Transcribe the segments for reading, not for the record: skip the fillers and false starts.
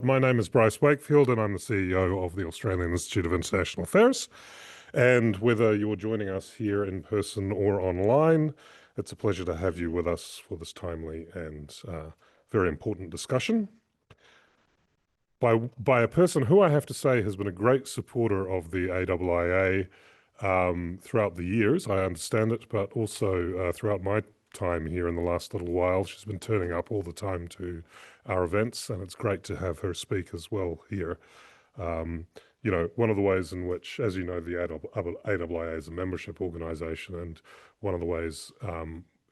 My name is Bryce Wakefield, and I'm the CEO of the Australian Institute of International Affairs. And whether you're joining us here in person or online, it's a pleasure to have you with us for this timely and very important discussion by a person who I have to say has been a great supporter of the AIIA throughout the years. I understand it, but also throughout my time here in the last little while. She's been turning up all the time to our events, and it's great to have her speak as well here. You know, one of the ways in which, as you know, the AIIA is a membership organisation, and one of the ways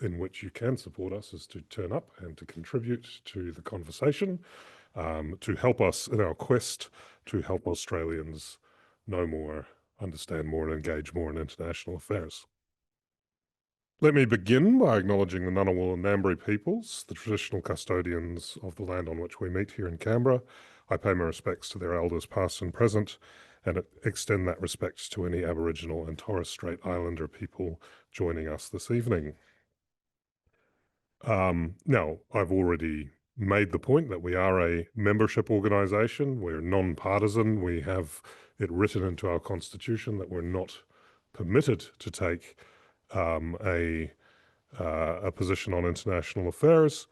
in which you can support us is to turn up and to contribute to the conversation, to help us in our quest to help Australians know more, understand more, and engage more in international affairs. Let me begin by acknowledging the Ngunnawal and Ngambri peoples, the traditional custodians of the land on which we meet here in Canberra. I pay my respects to their elders past and present, and extend that respect to any Aboriginal and Torres Strait Islander people joining us this evening. Now, I've already made the point that we are a membership organisation. We're non-partisan. We have it written into our constitution that we're not permitted to take a position on international affairs,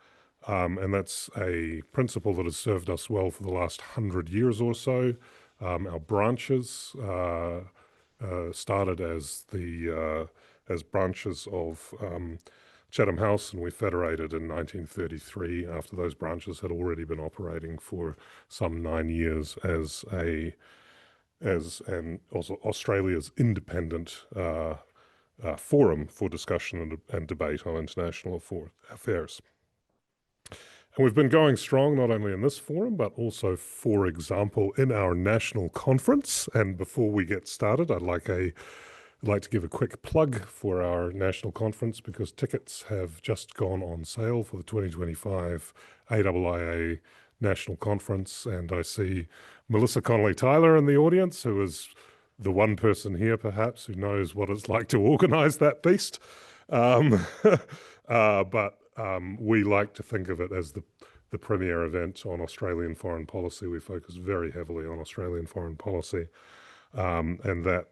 and that's a principle that has served us well for the last 100 years or so. Our branches started as branches of Chatham House, and we federated in 1933 after those branches had already been operating for some 9 years as also Australia's independent forum for discussion and debate on international affairs. And we've been going strong not only in this forum, but also, for example, in our national conference. And before we get started, I'd like to give a quick plug for our national conference, because tickets have just gone on sale for the 2025 AIIA National Conference. And I see Melissa Connolly-Tyler in the audience, who is the one person here perhaps who knows what it's like to organise that beast. But we like to think of it as the premier event on Australian foreign policy. We focus very heavily on Australian foreign policy. And that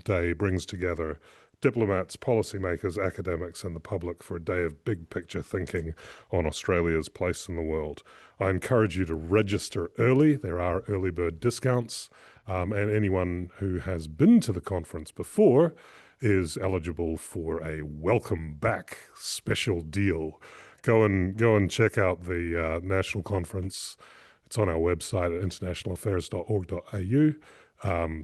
day brings together diplomats, policymakers, academics, and the public for a day of big picture thinking on Australia's place in the world. I encourage you to register early. There are early bird discounts, and anyone who has been to the conference before is eligible for a welcome back special deal. Go and check out the national conference. It's on our website at internationalaffairs.org.au.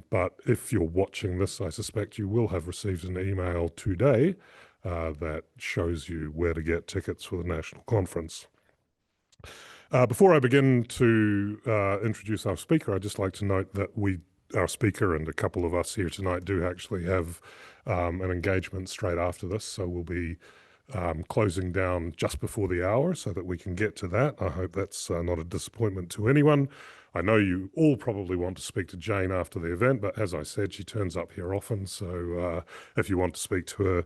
But if you're watching this, I suspect you will have received an email today that shows you where to get tickets for the national conference. Before I begin to introduce our speaker, I'd just like to note that our speaker and a couple of us here tonight do actually have an engagement straight after this, so we'll be closing down just before the hour so that we can get to that. I hope that's not a disappointment to anyone. I know you all probably want to speak to Jane after the event, but as I said, she turns up here often, so if you want to speak to her,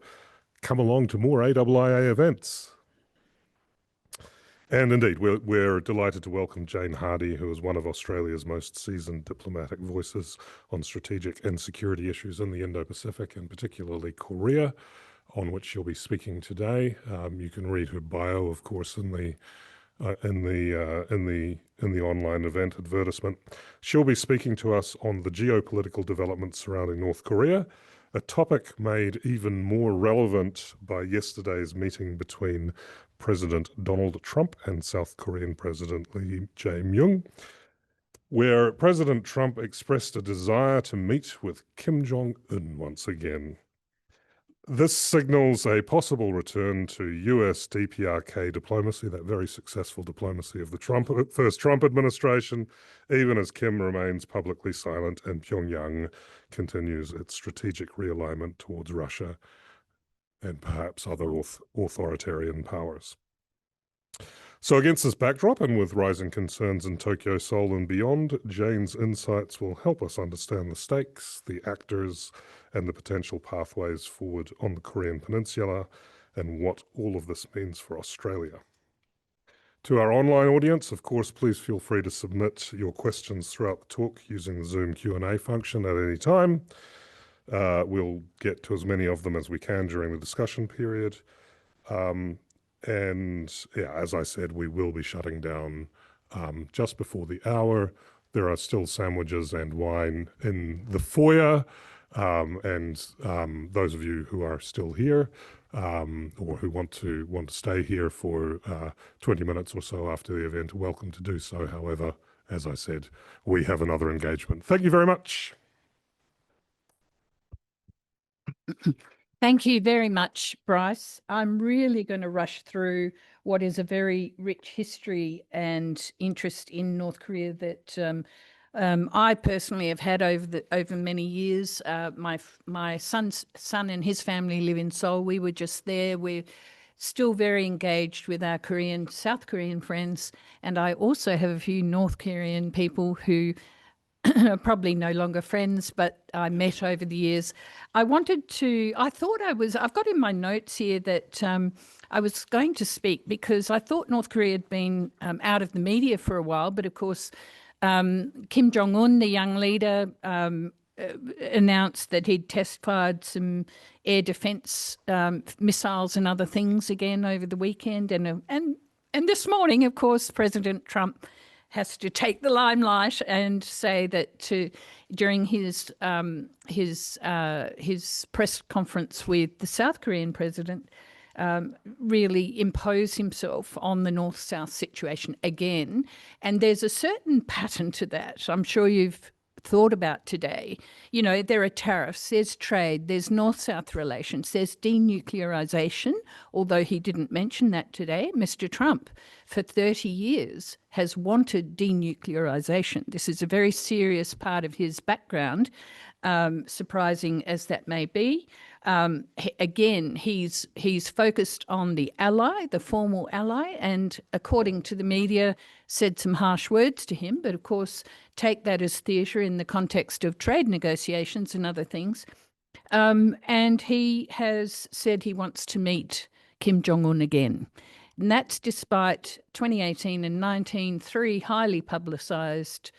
come along to more AIIA events. And indeed, we're delighted to welcome Jane Hardy, who is one of Australia's most seasoned diplomatic voices on strategic and security issues in the Indo-Pacific, and particularly Korea, on which she'll be speaking today. You can read her bio, of course, in the online event advertisement. She'll be speaking to us on the geopolitical developments surrounding North Korea, a topic made even more relevant by yesterday's meeting between President Donald Trump and South Korean President Lee Jae-myung, where President Trump expressed a desire to meet with Kim Jong-un once again. This signals a possible return to US DPRK diplomacy, that very successful diplomacy of the first Trump administration, even as Kim remains publicly silent and Pyongyang continues its strategic realignment towards Russia and perhaps other authoritarian powers. So against this backdrop, and with rising concerns in Tokyo, Seoul, and beyond, Jane's insights will help us understand the stakes, the actors, and the potential pathways forward on the Korean Peninsula, and what all of this means for Australia. To our online audience, of course, please feel free to submit your questions throughout the talk using the Zoom Q&A function at any time. We'll get to as many of them as we can during the discussion period. And yeah, as I said, we will be shutting down just before the hour. There are still sandwiches and wine in the foyer. And those of you who are still here or who want to stay here for 20 minutes or so after the event, welcome to do so. However, as I said, we have another engagement. Thank you very much. Thank you very much, Bryce. I'm really going to rush through what is a very rich history and interest in North Korea that I personally have had over many years. My son and his family live in Seoul. We were just there. We're still very engaged with our South Korean friends, and I also have a few North Korean people who are probably no longer friends, but I met over the years. I've got in my notes here that I was going to speak because I thought North Korea had been out of the media for a while, but of course, Kim Jong-un, the young leader, announced that he'd test-fired some air defense missiles and other things again over the weekend. And this morning, of course, President Trump has to take the limelight and say that during his press conference with the South Korean president, really impose himself on the North-South situation again. And there's a certain pattern to that. I'm sure you've thought about today. You know, there are tariffs, there's trade, there's North-South relations, there's denuclearisation, although he didn't mention that today. Mr. Trump, for 30 years, has wanted denuclearisation. This is a very serious part of his background, surprising as that may be. Again, he's focused on the ally, the formal ally, and according to the media, said some harsh words to him. But of course, take that as theatre in the context of trade negotiations and other things. And he has said he wants to meet Kim Jong-un again. And that's despite 2018 and 19, three highly publicised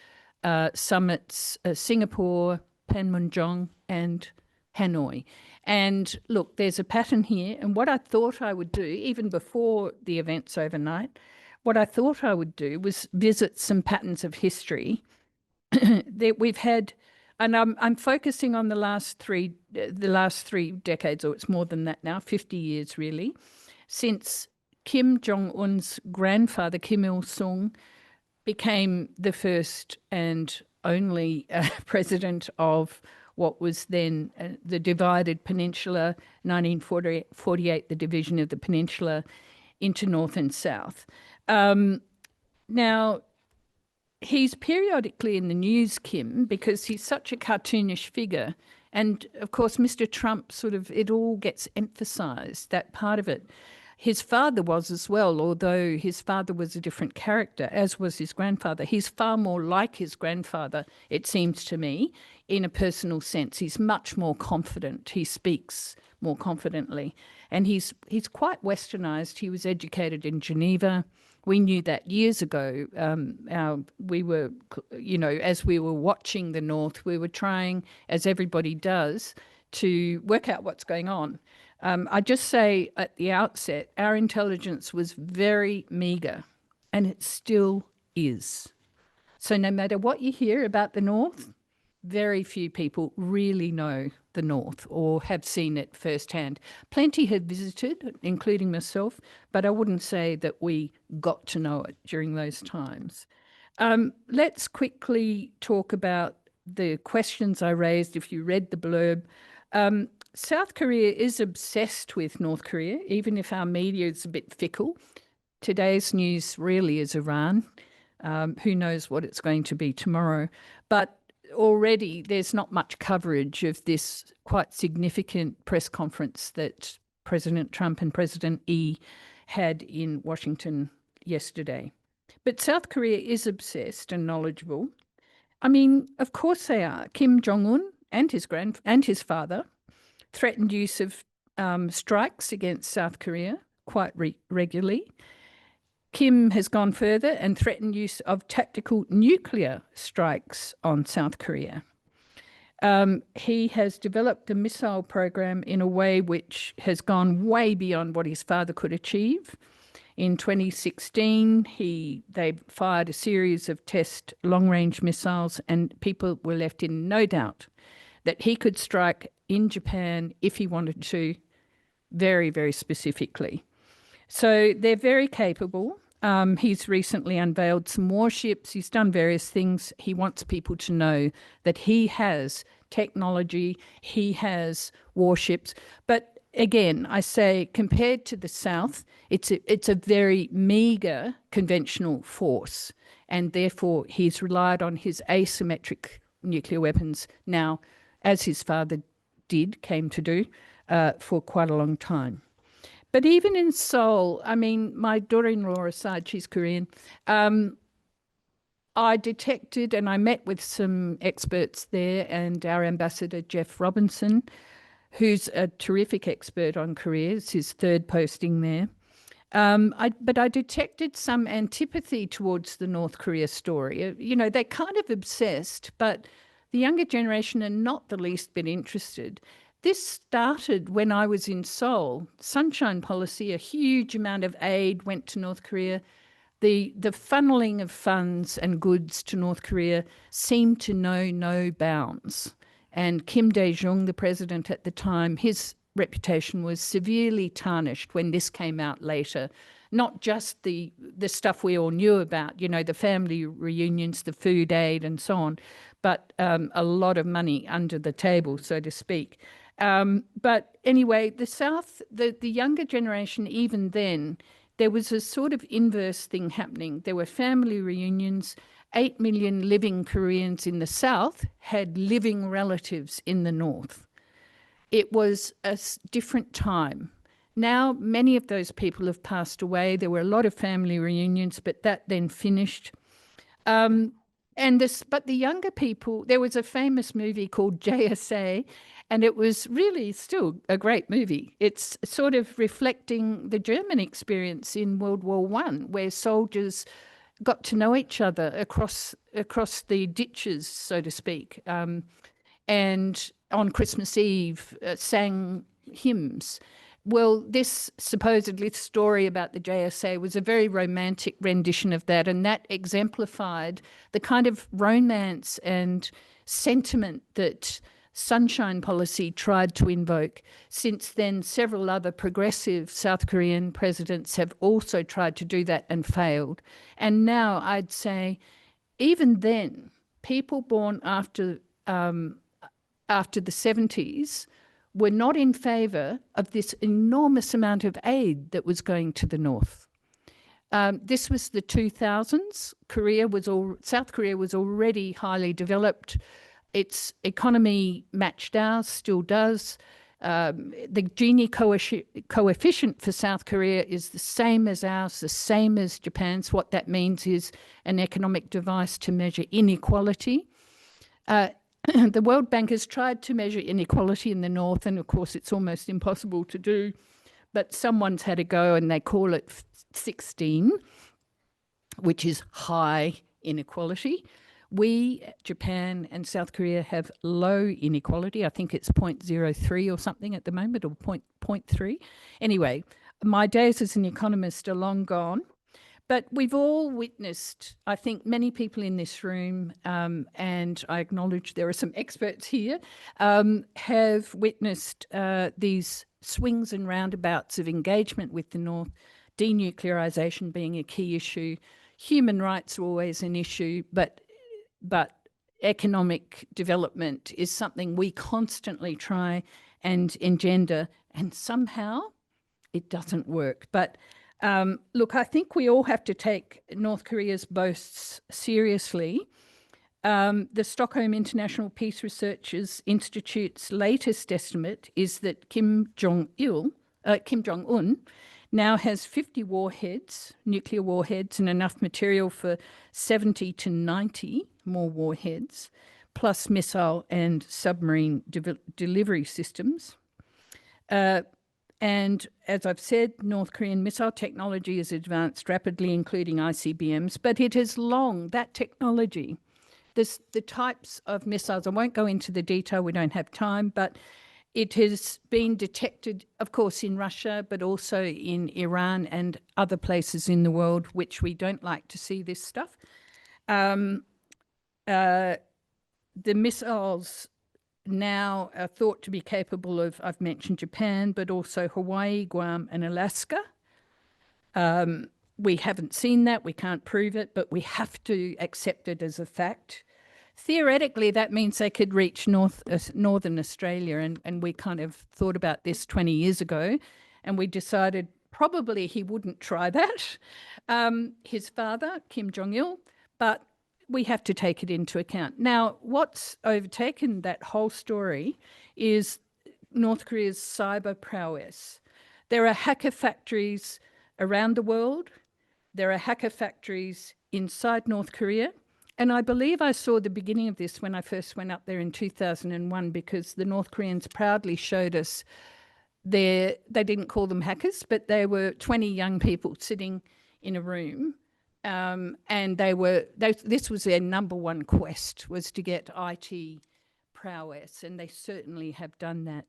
summits, Singapore, Panmunjom and Hanoi. And look, there's a pattern here. And what I thought I would do, even before the events overnight, what I thought I would do was visit some patterns of history that we've had. And I'm focusing on the last three decades, or it's more than that now, 50 years really, since Kim Jong-un's grandfather, Kim Il-sung, became the first and only president of what was then the divided peninsula, 1948, the division of the peninsula into North and South. Now, he's periodically in the news, Kim, because he's such a cartoonish figure. And of course, Mr. Trump it all gets emphasized, that part of it. His father was as well, although his father was a different character, as was his grandfather. He's far more like his grandfather, it seems to me, in a personal sense. He's much more confident. He speaks more confidently. And he's quite westernized. He was educated in Geneva. We knew that years ago. We were, as we were watching the North, we were trying, as everybody does, to work out what's going on. I just say at the outset, our intelligence was very meagre, and it still is. So no matter what you hear about the North, very few people really know the North or have seen it firsthand. Plenty have visited, including myself, but I wouldn't say that we got to know it during those times. Let's quickly talk about the questions I raised. If you read the blurb, South Korea is obsessed with North Korea, even if our media is a bit fickle. Today's news really is Iran. Who knows what it's going to be tomorrow. But already there's not much coverage of this quite significant press conference that President Trump and President Yi had in Washington yesterday. But South Korea is obsessed and knowledgeable. I mean, of course they are. Kim Jong-un and his father threatened use of strikes against South Korea quite regularly. Kim has gone further and threatened use of tactical nuclear strikes on South Korea. He has developed a missile program in a way which has gone way beyond what his father could achieve. In 2016, they fired a series of test long-range missiles, and people were left in no doubt that he could strike in Japan if he wanted to, very, very specifically. So they're very capable. He's recently unveiled some warships. He's done various things. He wants people to know that he has technology, he has warships. But again, I say, compared to the South, it's a very meagre conventional force, and therefore he's relied on his asymmetric nuclear weapons now, as his father came to do, for quite a long time. But even in Seoul, I mean, my daughter-in-law aside, she's Korean, I detected, and I met with some experts there, and our ambassador, Jeff Robinson, who's a terrific expert on Korea. It's his third posting there. But I detected some antipathy towards the North Korea story. You know, they're kind of obsessed, but the younger generation are not the least bit interested. This started when I was in Seoul. Sunshine policy, a huge amount of aid went to North Korea. The funneling of funds and goods to North Korea seemed to know no bounds. And Kim Dae-jung, the president at the time, his reputation was severely tarnished when this came out later. Not just the stuff we all knew about, you know, the family reunions, the food aid and so on, but a lot of money under the table, so to speak. But anyway, the South, the younger generation, even then, there was a sort of inverse thing happening. There were family reunions. 8 million living Koreans in the South had living relatives in the North. It was a different time. Now, many of those people have passed away. There were a lot of family reunions, but that then finished. But the younger people, there was a famous movie called JSA, and it was really still a great movie. It's sort of reflecting the German experience in World War I, where soldiers got to know each other across the ditches, so to speak, and on Christmas Eve sang hymns. Well, this supposedly story about the JSA was a very romantic rendition of that, and that exemplified the kind of romance and sentiment that Sunshine policy tried to invoke. Since then, several other progressive South Korean presidents have also tried to do that and failed. And now I'd say, even then, people born after the 70s were not in favour of this enormous amount of aid that was going to the North. This was the 2000s. South Korea was already highly developed. Its economy matched ours, still does. The Gini coefficient for South Korea is the same as ours, the same as Japan's. What that means is an economic device to measure inequality. The World Bank has tried to measure inequality in the North, and of course it's almost impossible to do, but someone's had a go and they call it 16, which is high inequality. We, Japan and South Korea, have low inequality. I think it's 0.03 or something at the moment, or 0.3. Anyway, my days as an economist are long gone. But we've all witnessed, I think many people in this room, and I acknowledge there are some experts here, have witnessed these swings and roundabouts of engagement with the North, denuclearisation being a key issue. Human rights are always an issue, but economic development is something we constantly try and engender, and somehow it doesn't work. But look, I think we all have to take North Korea's boasts seriously. The Stockholm International Peace Research Institute's latest estimate is that Kim Jong-un now has 50 warheads, nuclear warheads, and enough material for 70 to 90 more warheads, plus missile and submarine delivery systems. And as I've said, North Korean missile technology has advanced rapidly, including ICBMs, but it has that technology, the types of missiles, I won't go into the detail, we don't have time, but it has been detected, of course, in Russia, but also in Iran and other places in the world, which we don't like to see this stuff. The missiles now are thought to be capable of, I've mentioned Japan, but also Hawaii, Guam, and Alaska. We haven't seen that, we can't prove it, but we have to accept it as a fact. Theoretically, that means they could reach northern Australia, and we kind of thought about this 20 years ago, and we decided probably he wouldn't try that, his father, Kim Jong-un, but we have to take it into account. Now, what's overtaken that whole story is North Korea's cyber prowess. There are hacker factories around the world. There are hacker factories inside North Korea. And I believe I saw the beginning of this when I first went up there in 2001, because the North Koreans proudly showed us they didn't call them hackers, but they were 20 young people sitting in a room. And this was their number one quest, was to get IT prowess, and they certainly have done that.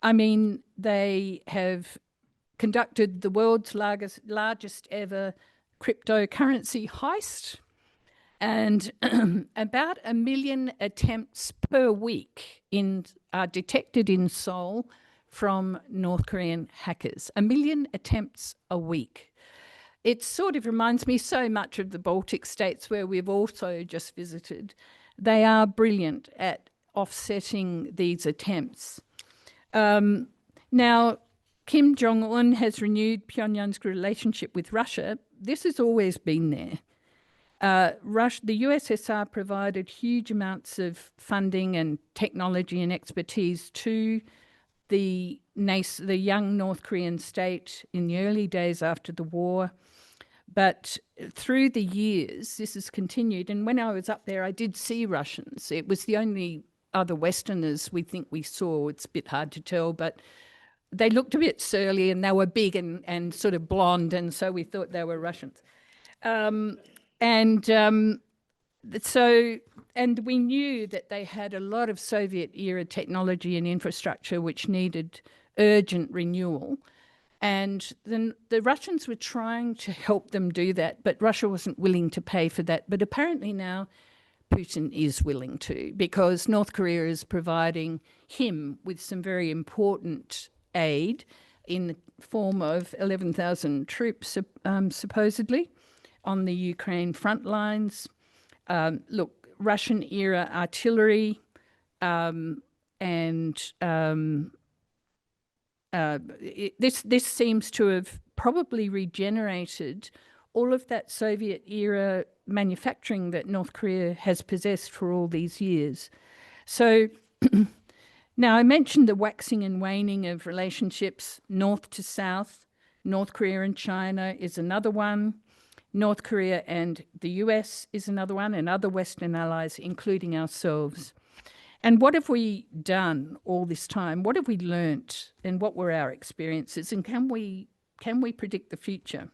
I mean, they have conducted the world's largest ever cryptocurrency heist, and about 1 million attempts per week are detected in Seoul from North Korean hackers. 1 million attempts a week. It sort of reminds me so much of the Baltic states, where we've also just visited. They are brilliant at offsetting these attempts. Now, Kim Jong-un has renewed Pyongyang's relationship with Russia. This has always been there. The USSR provided huge amounts of funding and technology and expertise to the young North Korean state in the early days after the war. But through the years, this has continued. And when I was up there, I did see Russians. It was the only other Westerners we think we saw. It's a bit hard to tell, but they looked a bit surly, and they were big and sort of blonde, and so we thought they were Russians. And we knew that they had a lot of Soviet-era technology and infrastructure which needed urgent renewal. And then the Russians were trying to help them do that, but Russia wasn't willing to pay for that. But apparently now Putin is willing to, because North Korea is providing him with some very important aid in the form of 11,000 troops, supposedly, on the Ukraine front lines. Russian-era artillery this seems to have probably regenerated all of that Soviet-era manufacturing that North Korea has possessed for all these years. So now I mentioned the waxing and waning of relationships north to south. North Korea and China is another one. North Korea and the US is another one, and other Western allies, including ourselves. And what have we done all this time? What have we learnt, and what were our experiences? And can we predict the future?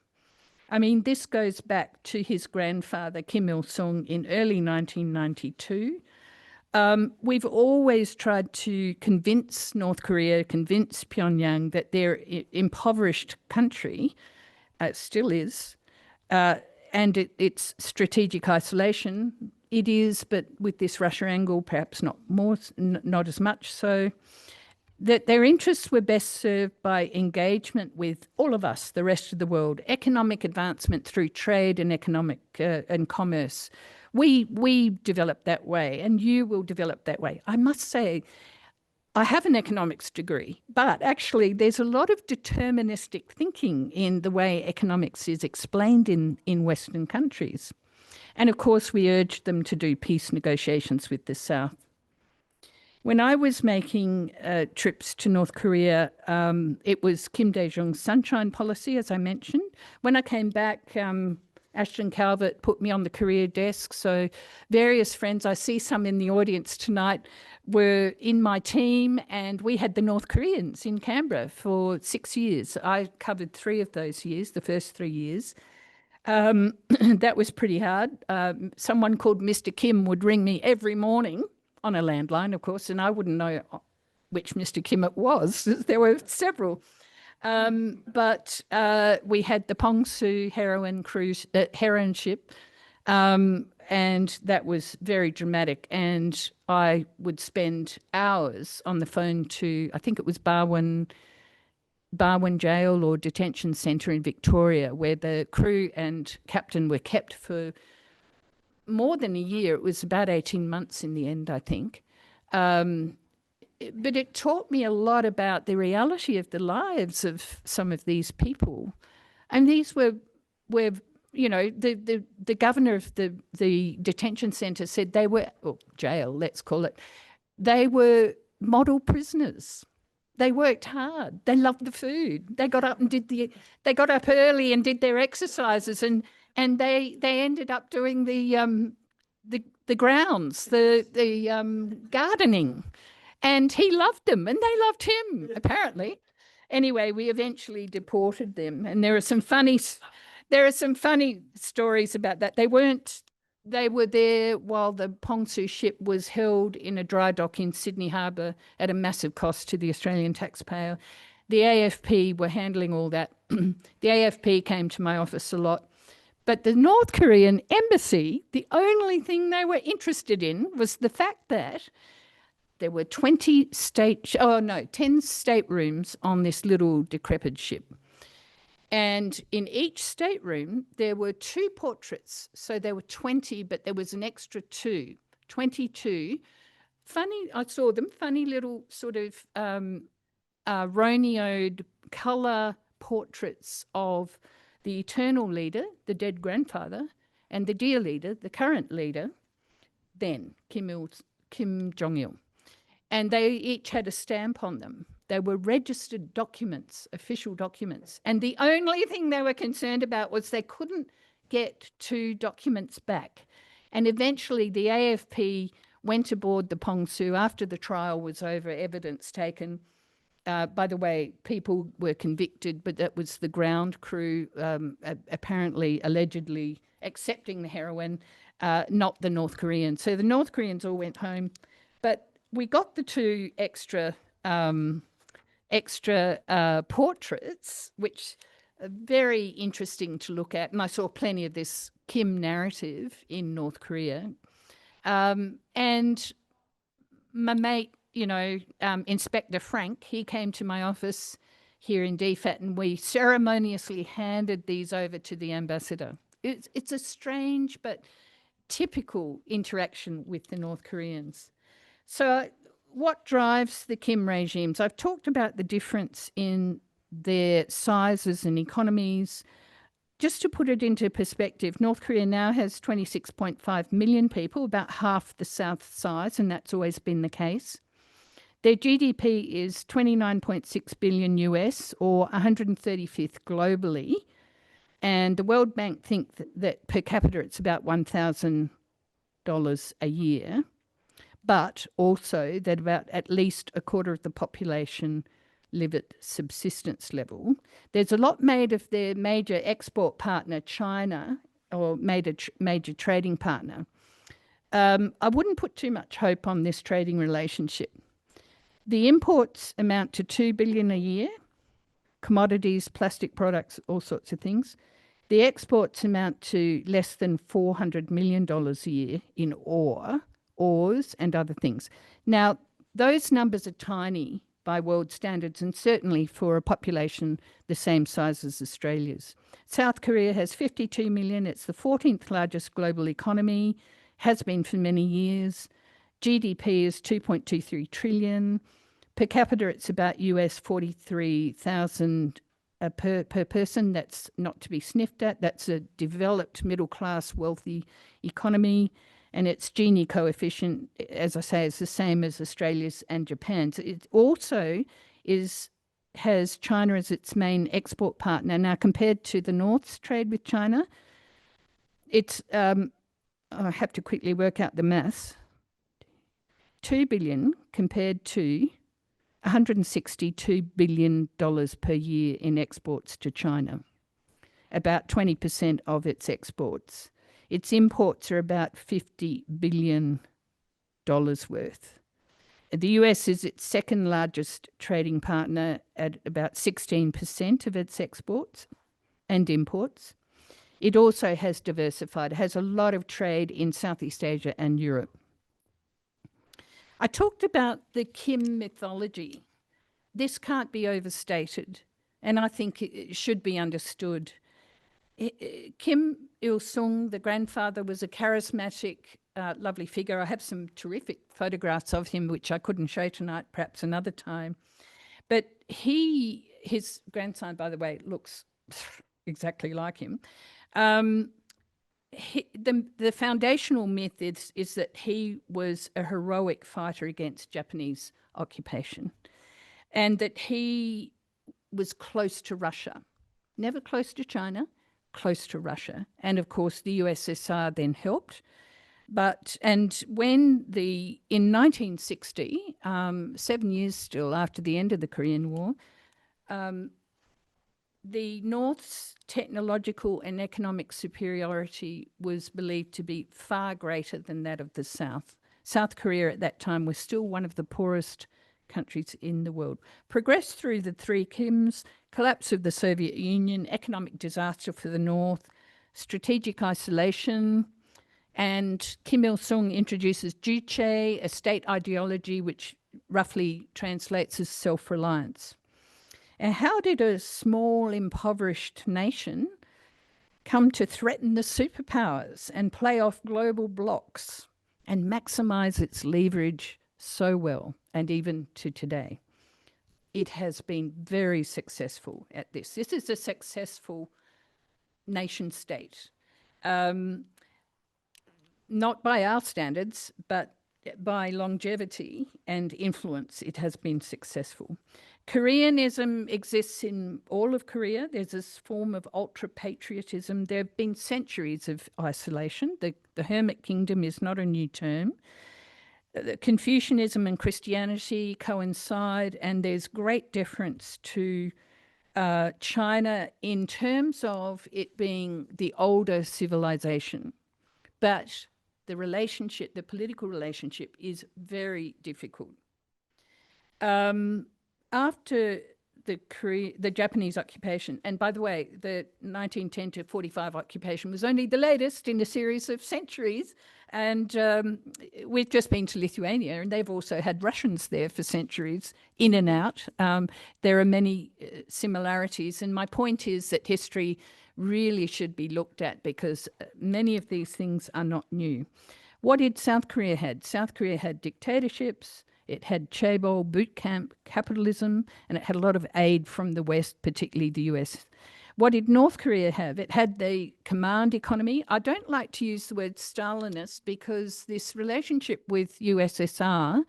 I mean, this goes back to his grandfather, Kim Il-sung, in early 1992. We've always tried to convince North Korea, convince Pyongyang that their impoverished country, still is, and its strategic isolation. It is, but with this Russia angle, perhaps not as much so, that their interests were best served by engagement with all of us, the rest of the world, economic advancement through trade and economic and commerce. We develop that way, and you will develop that way. I must say, I have an economics degree, but actually there's a lot of deterministic thinking in the way economics is explained in Western countries. And of course, we urged them to do peace negotiations with the South. When I was making trips to North Korea, it was Kim Dae-jung's sunshine policy, as I mentioned. When I came back, Ashton Calvert put me on the career desk. So various friends, I see some in the audience tonight, were in my team, and we had the North Koreans in Canberra for 6 years. I covered 3 of those years, the first 3 years. That was pretty hard. Someone called Mr. Kim would ring me every morning on a landline, of course, and I wouldn't know which Mr. Kim it was. There were several. But we had the Pongsu heroin ship, and that was very dramatic. And I would spend hours on the phone to, I think it was Barwon Jail or Detention Centre in Victoria, where the crew and captain were kept for more than a year. It was about 18 months in the end, I think. But it taught me a lot about the reality of the lives of some of these people. And these were you know, the governor of the detention centre said they were, or jail, let's call it, they were model prisoners. They worked hard. They loved the food. They got up and they got up early and did their exercises, and they ended up doing the grounds, the gardening. And he loved them, and they loved him, apparently. Anyway, we eventually deported them, and there are some funny stories about that. They were there while the Pongsu ship was held in a dry dock in Sydney Harbour at a massive cost to the Australian taxpayer. The AFP were handling all that. The AFP came to my office a lot. But the North Korean embassy, the only thing they were interested in was the fact that there were 10 staterooms on this little decrepit ship. And in each stateroom, there were 2 portraits. So there were 20, but there was an extra 2, 22. Funny, I saw them, funny little sort of Roneoed colour portraits of the eternal leader, the dead grandfather, and the dear leader, the current leader, then Kim Jong-un. And they each had a stamp on them. They were registered documents, official documents. And the only thing they were concerned about was they couldn't get 2 documents back. And eventually the AFP went aboard the Pongsu after the trial was over, evidence taken. By the way, people were convicted, but that was the ground crew apparently, allegedly accepting the heroin, not the North Koreans. So the North Koreans all went home. But we got the 2 extra portraits, which are very interesting to look at. And I saw plenty of this Kim narrative in North Korea. And my mate, you know, Inspector Frank, he came to my office here in DFAT, and we ceremoniously handed these over to the ambassador. It's a strange but typical interaction with the North Koreans. So what drives the Kim regimes? I've talked about the difference in their sizes and economies. Just to put it into perspective, North Korea now has 26.5 million people, about half the South size, and that's always been the case. Their GDP is 29.6 billion US, or 135th globally. And the World Bank think that per capita it's about $1,000 a year. But also that about at least a quarter of the population live at subsistence level. There's a lot made of their major export partner, China, or major trading partner. I wouldn't put too much hope on this trading relationship. The imports amount to $2 billion a year, commodities, plastic products, all sorts of things. The exports amount to less than $400 million a year in ores and other things. Now, those numbers are tiny by world standards, and certainly for a population the same size as Australia's. South Korea has 52 million. It's the 14th largest global economy, has been for many years. GDP is 2.23 trillion. Per capita, it's about US 43,000 per person. That's not to be sniffed at. That's a developed, middle-class, wealthy economy. And its Gini coefficient, as I say, is the same as Australia's and Japan's. It also has China as its main export partner. Now, compared to the North's trade with China, it's, I have to quickly work out the maths, 2 billion compared to $162 billion per year in exports to China, about 20% of its exports. Its imports are about $50 billion worth. The US is its second largest trading partner at about 16% of its exports and imports. It also has diversified. It has a lot of trade in Southeast Asia and Europe. I talked about the Kim mythology. This can't be overstated, and I think it should be understood. Kim Il-sung, the grandfather, was a charismatic, lovely figure. I have some terrific photographs of him, which I couldn't show tonight, perhaps another time. But his grandson, by the way, looks exactly like him. The foundational myth is that he was a heroic fighter against Japanese occupation, and that he was close to Russia, never close to China, close to Russia. And of course, the USSR then helped. In 1960, 7 years still after the end of the Korean War, the North's technological and economic superiority was believed to be far greater than that of the South. South Korea at that time was still one of the poorest countries in the world. Progressed through the three Kims: collapse of the Soviet Union, economic disaster for the North, strategic isolation, and Kim Il-sung introduces Juche, a state ideology which roughly translates as self-reliance. And how did a small, impoverished nation come to threaten the superpowers and play off global blocs and maximize its leverage so well, and even to today? It has been very successful at this. This is a successful nation state. Not by our standards, but by longevity and influence, it has been successful. Koreanism exists in all of Korea. There's this form of ultra-patriotism. There have been centuries of isolation. The Hermit Kingdom is not a new term. Confucianism and Christianity coincide, and there's great deference to China in terms of it being the older civilization. But the relationship, the political relationship, is very difficult. After the Japanese occupation, and by the way, the 1910 to 45 occupation was only the latest in a series of centuries, and we've just been to Lithuania, and they've also had Russians there for centuries, in and out. There are many similarities, and my point is that history really should be looked at, because many of these things are not new. What did South Korea had? South Korea had dictatorships, it had chaebol, boot camp, capitalism, and it had a lot of aid from the West, particularly the US. What did North Korea have? It had the command economy. I don't like to use the word Stalinist, because this relationship with USSR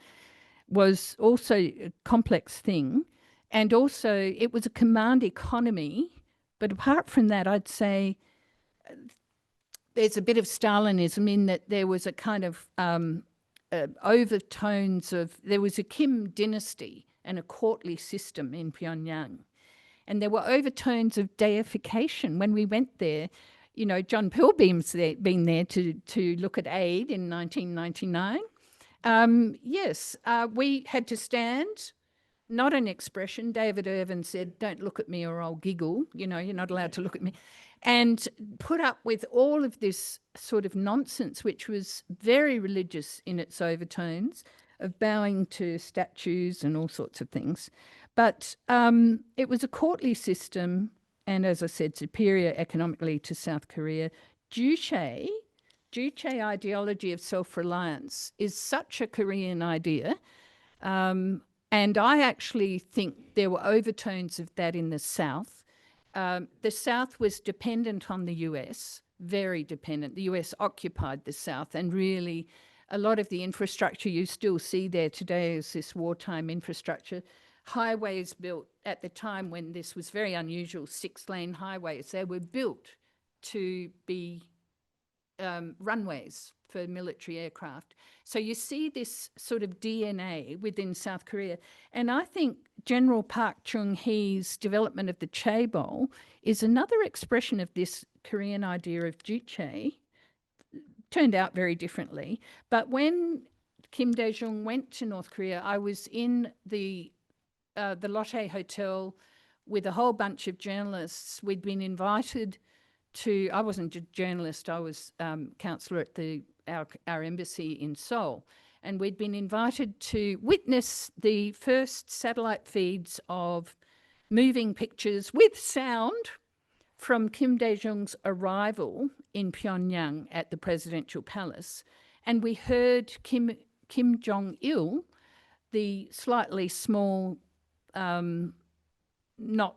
was also a complex thing. And also it was a command economy. But apart from that, I'd say there's a bit of Stalinism in that there was a kind of overtones of, there was a Kim dynasty and a courtly system in Pyongyang. And there were overtones of deification. When we went there, you know, John Pilbeam's been there to look at aid in 1999. Yes, we had to stand. Not an expression. David Irvin said, "Don't look at me or I'll giggle." You know, you're not allowed to look at me. And put up with all of this sort of nonsense, which was very religious in its overtones, of bowing to statues and all sorts of things. But it was a courtly system, and as I said, superior economically to South Korea. Juche ideology of self-reliance is such a Korean idea. And I actually think there were overtones of that in the South. The South was dependent on the US, very dependent. The US occupied the South, and really a lot of the infrastructure you still see there today is this wartime infrastructure. Highways built at the time when this was very unusual, 6-lane highways, they were built to be runways for military aircraft. So you see this sort of DNA within South Korea. And I think General Park Chung-hee's development of the chaebol is another expression of this Korean idea of juche. Turned out very differently. But when Kim Dae-jung went to North Korea, I was in the Lotte Hotel with a whole bunch of journalists. We'd been invited to, I wasn't a journalist, I was counsellor at our embassy in Seoul. And we'd been invited to witness the first satellite feeds of moving pictures with sound from Kim Dae-jung's arrival in Pyongyang at the presidential palace. And we heard Kim Jong-il, the slightly small, not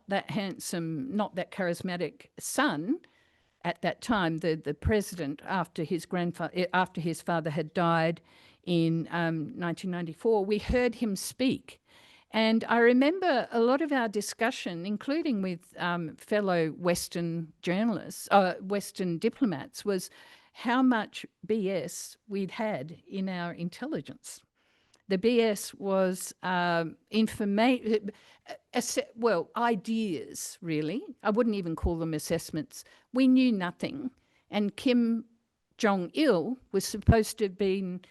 that handsome, not that charismatic son at that time, the president, after his father had died in 1994, we heard him speak. And I remember a lot of our discussion, including with fellow Western journalists, Western diplomats, was how much BS we'd had in our intelligence. The BS was ideas, really. I wouldn't even call them assessments. We knew nothing. And Kim Jong-il was supposed to have been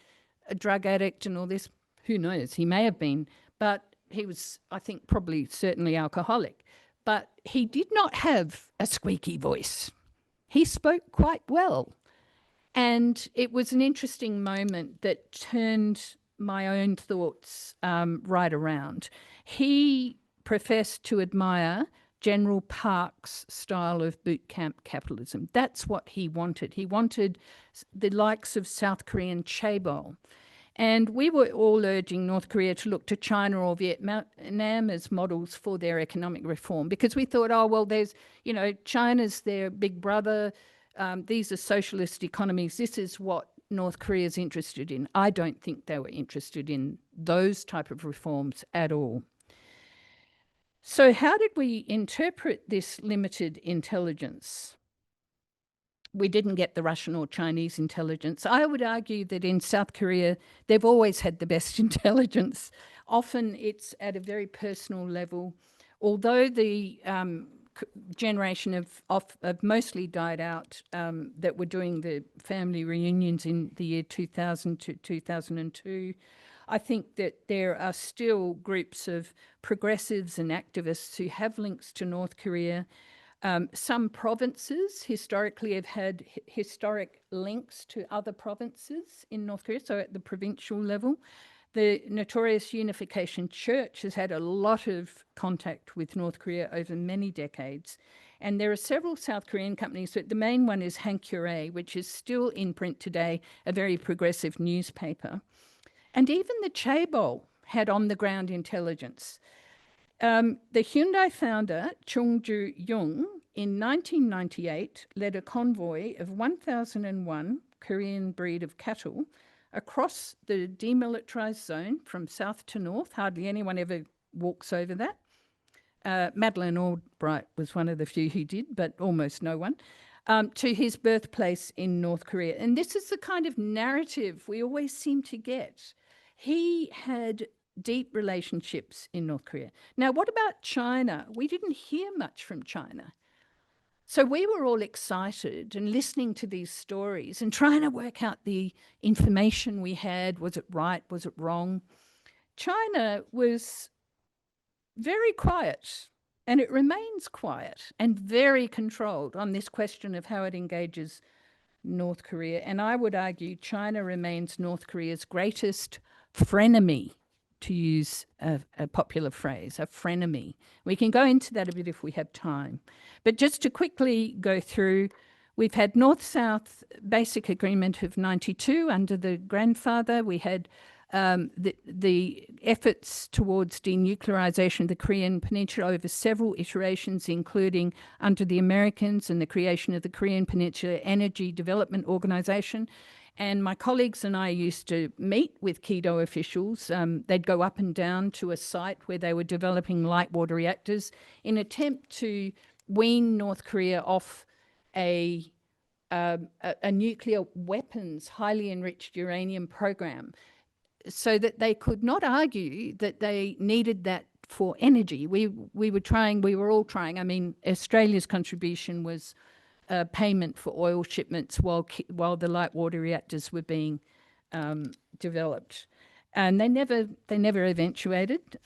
a drug addict and all this. Who knows? He may have been. But he was, I think, certainly alcoholic. But he did not have a squeaky voice. He spoke quite well. And it was an interesting moment that turned my own thoughts right around. He professed to admire General Park's style of boot camp capitalism. That's what he wanted. He wanted the likes of South Korean chaebol. And we were all urging North Korea to look to China or Vietnam as models for their economic reform, because we thought, oh, well, China's their big brother. These are socialist economies. This is what North Korea's interested in. I don't think they were interested in those type of reforms at all. So how did we interpret this limited intelligence? We didn't get the Russian or Chinese intelligence. I would argue that in South Korea, they've always had the best intelligence. Often it's at a very personal level. Although the generation of mostly died out that were doing the family reunions in the year 2000 to 2002, I think that there are still groups of progressives and activists who have links to North Korea. Some provinces historically have had historic links to other provinces in North Korea, so at the provincial level. The notorious Unification Church has had a lot of contact with North Korea over many decades. And there are several South Korean companies, but the main one is Hankyoreh, which is still in print today, a very progressive newspaper. And even the chaebol had on-the-ground intelligence. The Hyundai founder, Chung Ju-young, in 1998 led a convoy of 1,001 Korean breed of cattle across the demilitarized zone from south to north. Hardly anyone ever walks over that. Madeleine Albright was one of the few who did, but almost no one, to his birthplace in North Korea. And this is the kind of narrative we always seem to get. He had deep relationships in North Korea. Now, what about China? We didn't hear much from China. So we were all excited and listening to these stories and trying to work out the information we had. Was it right? Was it wrong? China was very quiet, and it remains quiet and very controlled on this question of how it engages North Korea. And I would argue China remains North Korea's greatest frenemy, to use a popular phrase, a frenemy. We can go into that a bit if we have time. But just to quickly go through, we've had North-South Basic Agreement of 92 under the grandfather. We had the efforts towards denuclearisation of the Korean Peninsula over several iterations, including under the Americans and the creation of the Korean Peninsula Energy Development Organisation. And my colleagues and I used to meet with Kido officials. They'd go up and down to a site where they were developing light water reactors in an attempt to wean North Korea off a a nuclear weapons, highly enriched uranium program, so that they could not argue that they needed that for energy. We were all trying. I mean, Australia's contribution was payment for oil shipments while the light water reactors were being developed, and they never eventuated.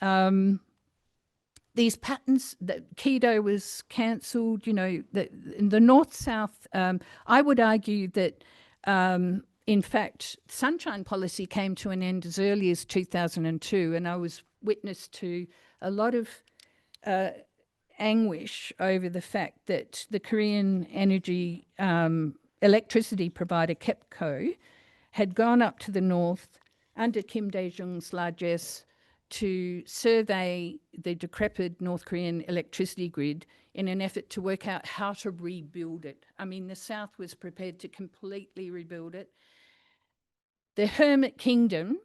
These patterns, that Keto was cancelled, you know, the North-South, I would argue that, in fact, Sunshine Policy came to an end as early as 2002, and I was witness to a lot of anguish over the fact that the Korean energy electricity provider, KEPCO, had gone up to the north under Kim Dae-jung's largesse to survey the decrepit North Korean electricity grid in an effort to work out how to rebuild it. I mean, the South was prepared to completely rebuild it. The Hermit Kingdom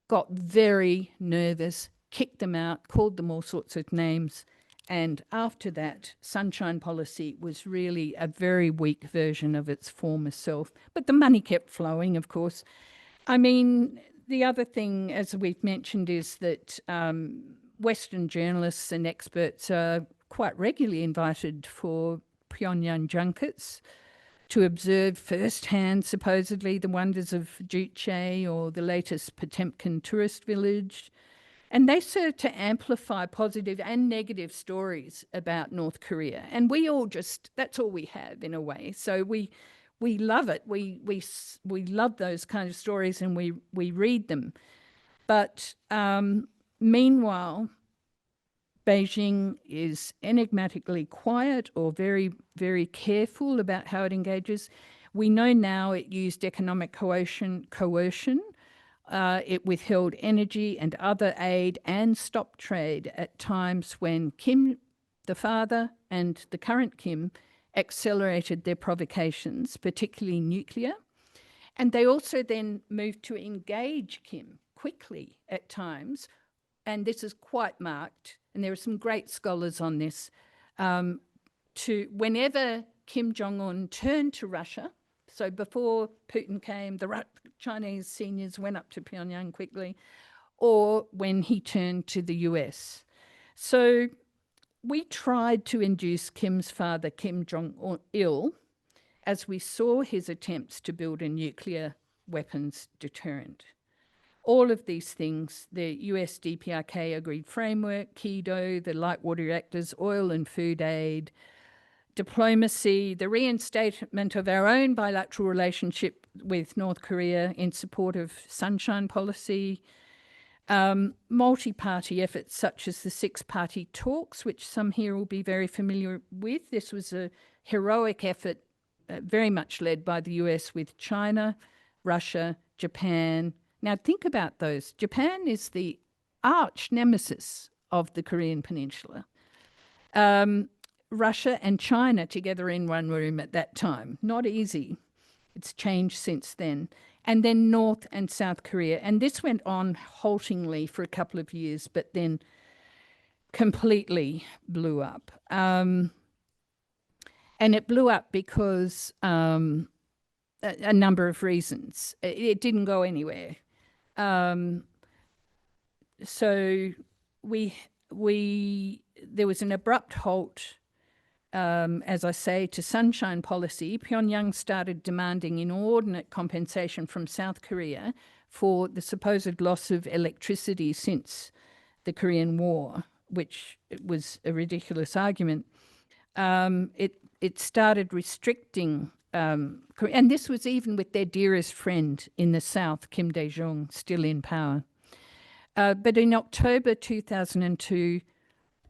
got very nervous, kicked them out, called them all sorts of names, and after that, Sunshine Policy was really a very weak version of its former self. But the money kept flowing, of course. I mean, the other thing, as we've mentioned, is that Western journalists and experts are quite regularly invited for Pyongyang junkets to observe firsthand, supposedly, the wonders of Juche or the latest Potemkin tourist village. And they serve to amplify positive and negative stories about North Korea. And we all that's all we have in a way. So we love it. We love those kind of stories, and we read them. But meanwhile, Beijing is enigmatically quiet or very, very careful about how it engages. We know now it used economic coercion. It withheld energy and other aid and stopped trade at times when Kim, the father, and the current Kim accelerated their provocations, particularly nuclear. And they also then moved to engage Kim quickly at times, and this is quite marked, and there are some great scholars on this, to whenever Kim Jong-un turned to Russia, so before Putin came, the Chinese seniors went up to Pyongyang quickly, or when he turned to the US. So we tried to induce Kim's father, Kim Jong-il, as we saw his attempts to build a nuclear weapons deterrent. All of these things, the US DPRK agreed framework, KEDO, the light water reactors, oil and food aid, diplomacy, the reinstatement of our own bilateral relationship with North Korea in support of Sunshine Policy, multi-party efforts such as the six-party talks, which some here will be very familiar with. This was a heroic effort very much led by the US with China, Russia, Japan. Now think about those. Japan is the arch nemesis of the Korean Peninsula. Russia and China together in one room at that time. Not easy. It's changed since then. And then North and South Korea. And this went on haltingly for a couple of years, but then completely blew up. And it blew up because a number of reasons. It didn't go anywhere. So there was an abrupt halt, as I say, to Sunshine Policy. Pyongyang started demanding inordinate compensation from South Korea for the supposed loss of electricity since the Korean War, which was a ridiculous argument. It started restricting, and this was even with their dearest friend in the South, Kim Dae-jung, still in power. But in October 2002,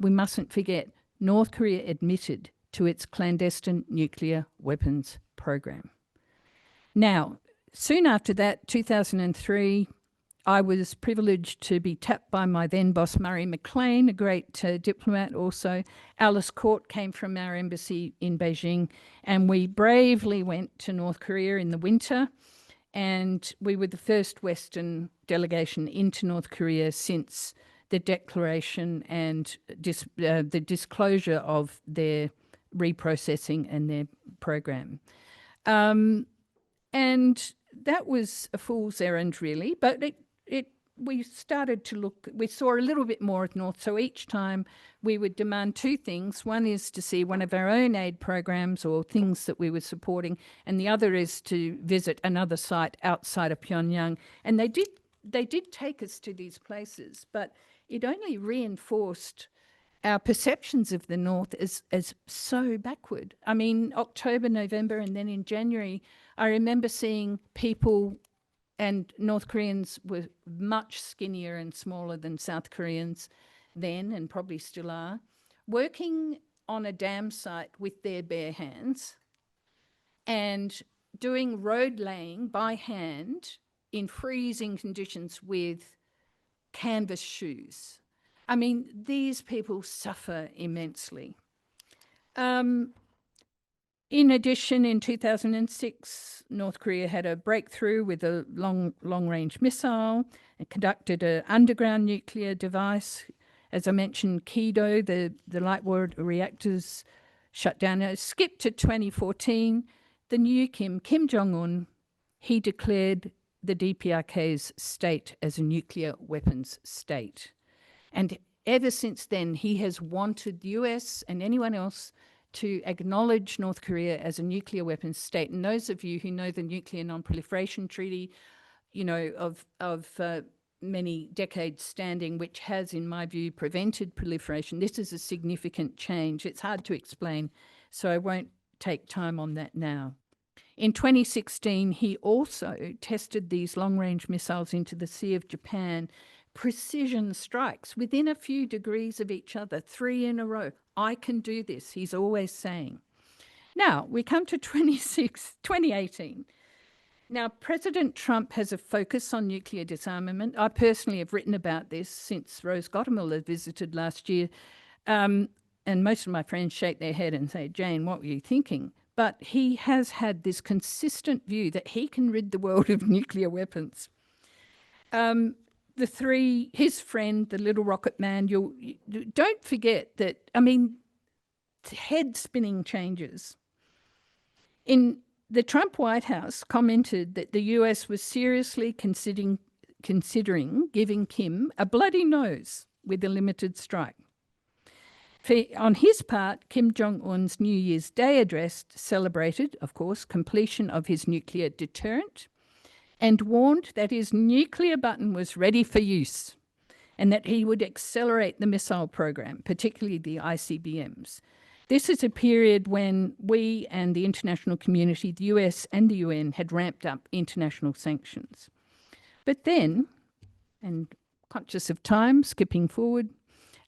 we mustn't forget, North Korea admitted to its clandestine nuclear weapons program. Now, soon after that, 2003, I was privileged to be tapped by my then boss, Murray McLean, a great diplomat also. Alice Court came from our embassy in Beijing, and we bravely went to North Korea in the winter, and we were the first Western delegation into North Korea since the declaration and the disclosure of their reprocessing and their program. And that was a fool's errand, really. But we started to look, we saw a little bit more at North. So each time we would demand two things. One is to see one of our own aid programs or things that we were supporting, and the other is to visit another site outside of Pyongyang. And they did take us to these places, but it only reinforced our perceptions of the North as so backward. I mean, October, November, and then in January, I remember seeing people, and North Koreans were much skinnier and smaller than South Koreans then, and probably still are, working on a dam site with their bare hands and doing road laying by hand in freezing conditions with canvas shoes. I mean, these people suffer immensely. In addition, in 2006, North Korea had a breakthrough with a long-range missile and conducted an underground nuclear device. As I mentioned, Kido, the light water reactors, shut down. Skip to 2014, the new Kim Jong-un, he declared the DPRK's state as a nuclear weapons state. And ever since then, he has wanted the US and anyone else to acknowledge North Korea as a nuclear weapons state. And those of you who know the Nuclear Non-Proliferation Treaty, you know, of many decades standing, which has, in my view, prevented proliferation, this is a significant change. It's hard to explain, so I won't take time on that now. In 2016, he also tested these long-range missiles into the Sea of Japan, precision strikes within a few degrees of each other, 3 in a row. I can do this, he's always saying. Now, we come to 2018. Now, President Trump has a focus on nuclear disarmament. I personally have written about this since Rose Gottemoeller visited last year. And most of my friends shake their head and say, Jane, what were you thinking? But he has had this consistent view that he can rid the world of nuclear weapons. His friend, the little rocket man, don't forget that, I mean, head-spinning changes. In the Trump White House commented that the US was seriously considering giving Kim a bloody nose with a limited strike. On his part, Kim Jong-un's New Year's Day address celebrated, of course, completion of his nuclear deterrent and warned that his nuclear button was ready for use and that he would accelerate the missile program, particularly the ICBMs. This is a period when we and the international community, the US and the UN, had ramped up international sanctions. But then, and conscious of time, skipping forward,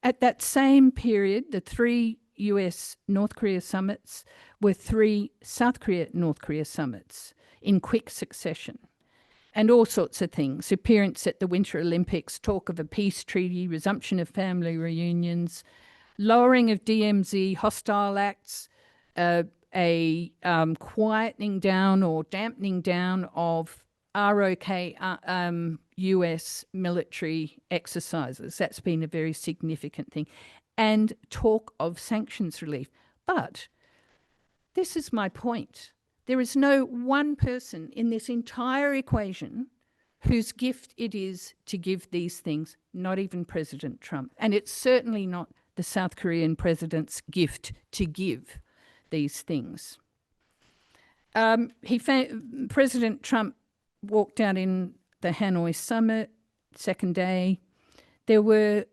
at that same period, the 3 US-North Korea summits were 3 South Korea-North Korea summits in quick succession. And all sorts of things, appearance at the Winter Olympics, talk of a peace treaty, resumption of family reunions, lowering of DMZ hostile acts, a quietening down or dampening down of ROK US military exercises. That's been a very significant thing. And talk of sanctions relief. But this is my point. There is no one person in this entire equation whose gift it is to give these things, not even President Trump. And it's certainly not the South Korean president's gift to give these things. President Trump walked out in the Hanoi summit, second day. There were,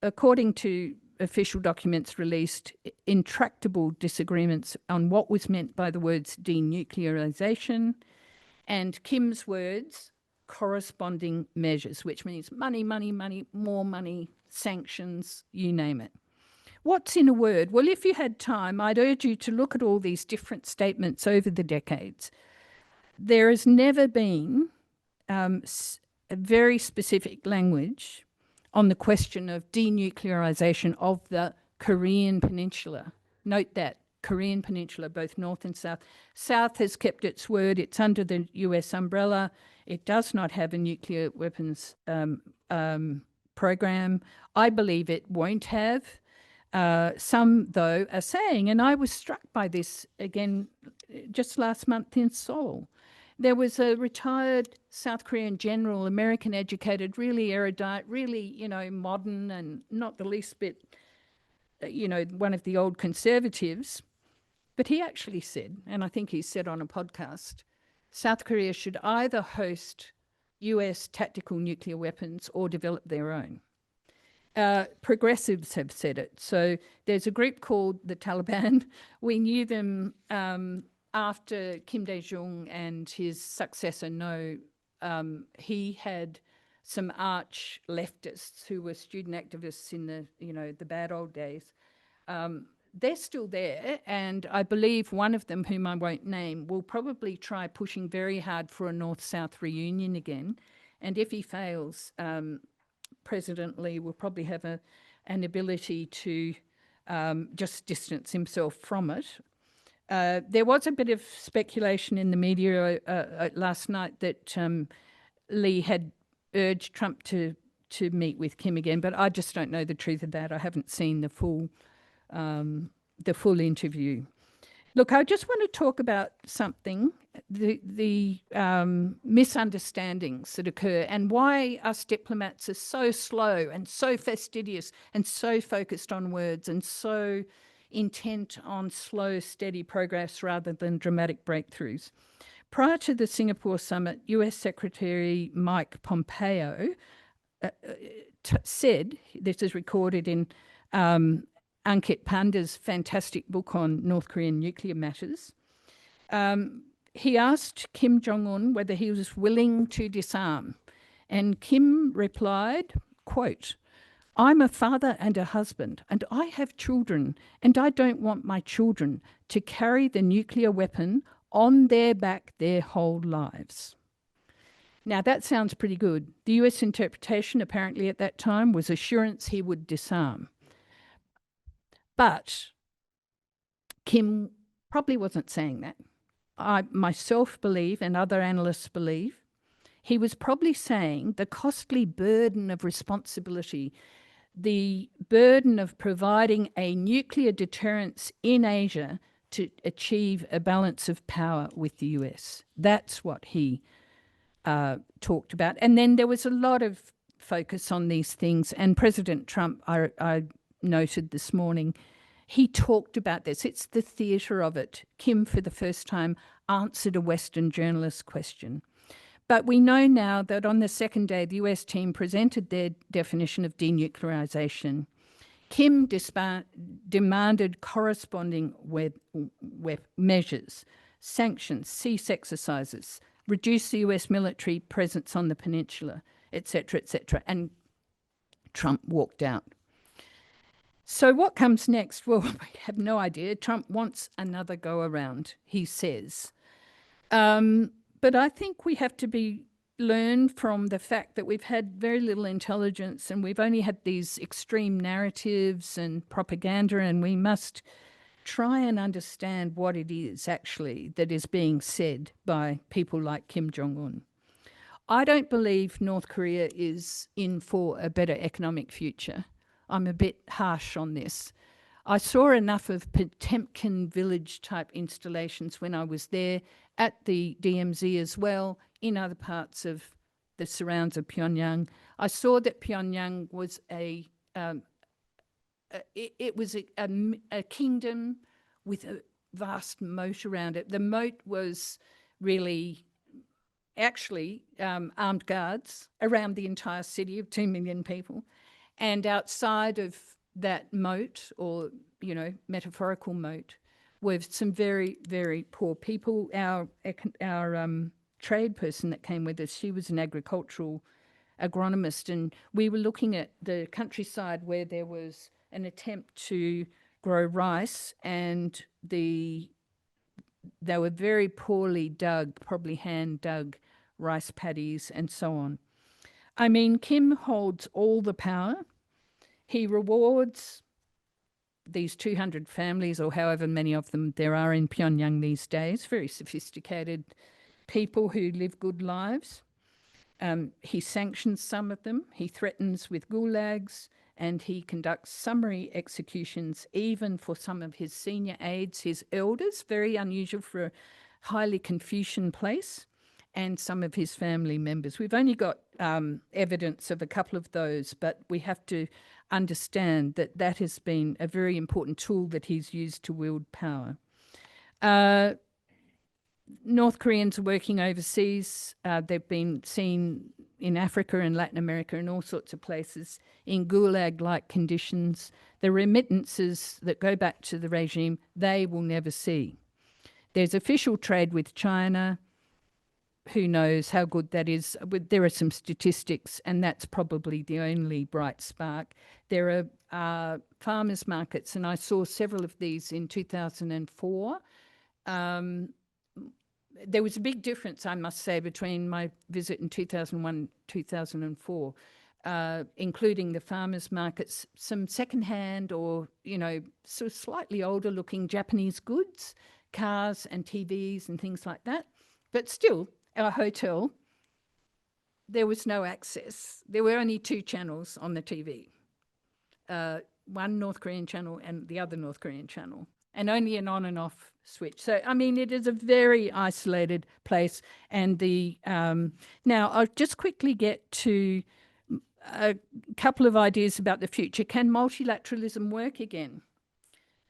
according to official documents released, intractable disagreements on what was meant by the words denuclearisation and Kim's words, corresponding measures, which means money, money, money, more money, sanctions, you name it. What's in a word? Well, if you had time, I'd urge you to look at all these different statements over the decades. There has never been a very specific language on the question of denuclearisation of the Korean Peninsula. Note that, Korean Peninsula, both North and South. South has kept its word. It's under the US umbrella. It does not have a nuclear weapons program. I believe it won't have. some, though, are saying, and I was struck by this again just last month in Seoul. There was a retired South Korean general, American educated, really erudite, really, modern and not the least bit, one of the old conservatives. But he actually said, and I think he said on a podcast, South Korea should either host US tactical nuclear weapons or develop their own. Progressives have said it. So there's a group called the Taliban. We knew them after Kim Dae-jung and his successor, he had some arch leftists who were student activists in the bad old days. They're still there, and I believe one of them, whom I won't name, will probably try pushing very hard for a North-South reunion again. And if he fails, President Lee will probably have an ability to just distance himself from it. There was a bit of speculation in the media last night that Lee had urged Trump to meet with Kim again, but I just don't know the truth of that. I haven't seen the full interview. Look, I just want to talk about something, the misunderstandings that occur and why us diplomats are so slow and so fastidious and so focused on words and so intent on slow, steady progress rather than dramatic breakthroughs. Prior to the Singapore summit, US Secretary Mike Pompeo said, this is recorded in Ankit Panda's fantastic book on North Korean nuclear matters. He asked Kim Jong-un whether he was willing to disarm. And Kim replied, quote, "I'm a father and a husband, and I have children, and I don't want my children to carry the nuclear weapon on their back their whole lives." Now, that sounds pretty good. The US interpretation apparently at that time was assurance he would disarm. But Kim probably wasn't saying that. I myself believe, and other analysts believe, he was probably saying the costly burden of responsibility, the burden of providing a nuclear deterrence in Asia to achieve a balance of power with the US. That's what he talked about. And then there was a lot of focus on these things. And President Trump, I noted this morning, he talked about this. It's the theatre of it. Kim, for the first time, answered a Western journalist's question. But we know now that on the second day, the US team presented their definition of denuclearisation. Kim demanded corresponding measures, sanctions, cease exercises, reduce the US military presence on the peninsula, etc., etc. And Trump walked out. So what comes next? Well, I have no idea. Trump wants another go around, he says. But I think we have to learn from the fact that we've had very little intelligence and we've only had these extreme narratives and propaganda, and we must try and understand what it is actually that is being said by people like Kim Jong-un. I don't believe North Korea is in for a better economic future. I'm a bit harsh on this. I saw enough of Potemkin village type installations when I was there, at the DMZ as well, in other parts of the surrounds of Pyongyang. I saw that Pyongyang was a kingdom with a vast moat around it. The moat was really actually armed guards around the entire city of 2 million people. And outside of that moat, or, metaphorical moat, were some very, very poor people. Our trade person that came with us, she was an agricultural agronomist, and we were looking at the countryside where there was an attempt to grow rice, and they were very poorly dug, probably hand-dug rice paddies and so on. I mean, Kim holds all the power. He rewards these 200 families, or however many of them there are in Pyongyang these days, very sophisticated people who live good lives. He sanctions some of them. He threatens with gulags and he conducts summary executions even for some of his senior aides, his elders, very unusual for a highly Confucian place, and some of his family members. We've only got evidence of a couple of those, but we have to understand that that has been a very important tool that he's used to wield power. North Koreans are working overseas. They've been seen in Africa and Latin America and all sorts of places in gulag-like conditions. The remittances that go back to the regime, they will never see. There's official trade with China. Who knows how good that is? There are some statistics, and that's probably the only bright spark. There are farmers markets, and I saw several of these in 2004. There was a big difference, I must say, between my visit in 2001, 2004, including the farmers markets, some secondhand or, sort of slightly older looking Japanese goods, cars and TVs and things like that. But still, our hotel, there was no access. There were only 2 channels on the TV, one North Korean channel and the other North Korean channel, and only an on and off switch. So, I mean, it is a very isolated place. And now I'll just quickly get to a couple of ideas about the future. Can multilateralism work again?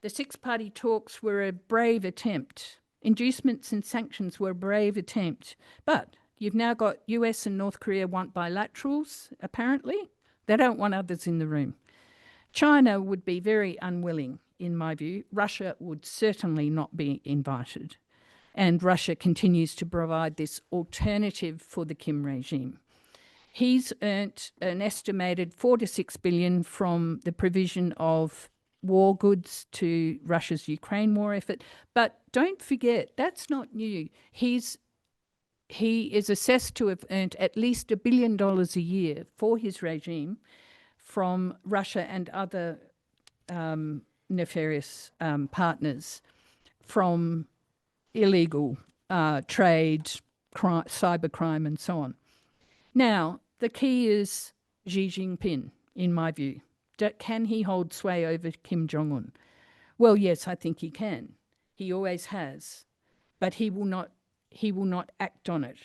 The 6-party talks were a brave attempt. Inducements and sanctions were a brave attempt. But you've now got US and North Korea want bilaterals, apparently. They don't want others in the room. China would be very unwilling, in my view. Russia would certainly not be invited. And Russia continues to provide this alternative for the Kim regime. He's earned an estimated $4 to $6 billion from the provision of war goods to Russia's Ukraine war effort. But don't forget, that's not new. He is assessed to have earned at least $1 billion a year for his regime from Russia and other nefarious partners from illegal trade, cybercrime, and so on. Now, the key is Xi Jinping, in my view. Can he hold sway over Kim Jong-un? Well, yes, I think he can. He always has. But he will not act on it.